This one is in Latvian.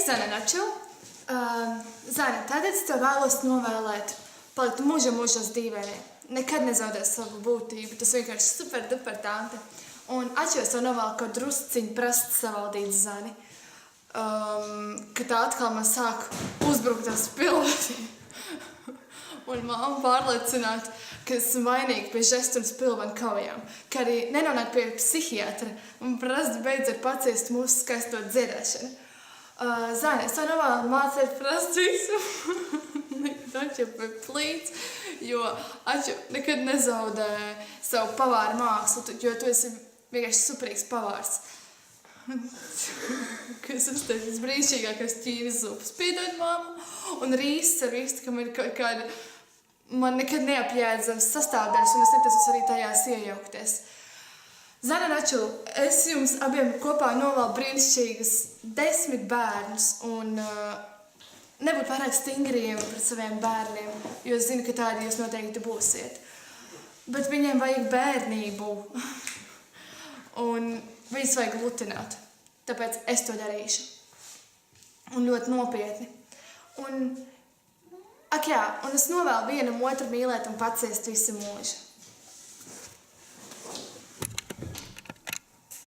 Zane Naču. Zane, tātad es tev vēlos novēlēt palikt mūžos dīvainē. Nekad nezaudē savu būtību, tas vienkārši super duper tante. Un atšķiros tev novēlu kaut drusciņu prast savaldīt Zani. Ka tā atkal man sāk uzbrukt tās pilvati. Un mamma pārliecināt, ka esmu vainīga pie žestu un spilvenu kaujām. Ka arī nenonāk pie psihiatra un prast beidzot paciest mūsu skaisto dziedāšanu. Zane, es tev novēlu mācīt prast visu. Nekad atšķirpē plīts, jo nekad nezaudē savu pavāru mākslu, jo tu esi vienkārši superīgs pavārs. Kas uztaisīs brīnišķīgākais ķīvis zupas. Piedod mammu. Un rīsts ar vistu, kam ir kaut kāda man nekad neapjēdzams sastāvdaļas, un es netaisos arī tajās iejaukties. Zane Naču, es jums abiem kopā novēlu brīnišķīgas 10 bērnus un nebūt pārāk stingriem pret saviem bērniem, jo es zinu, ka tādi jūs noteikti būsiet. Bet viņiem vajag bērnību un viņus vajag lutināt. Tāpēc es to darīšu. Un ļoti nopietni. Un es novēlu vienam otru mīlēt un paciest visu mūžu.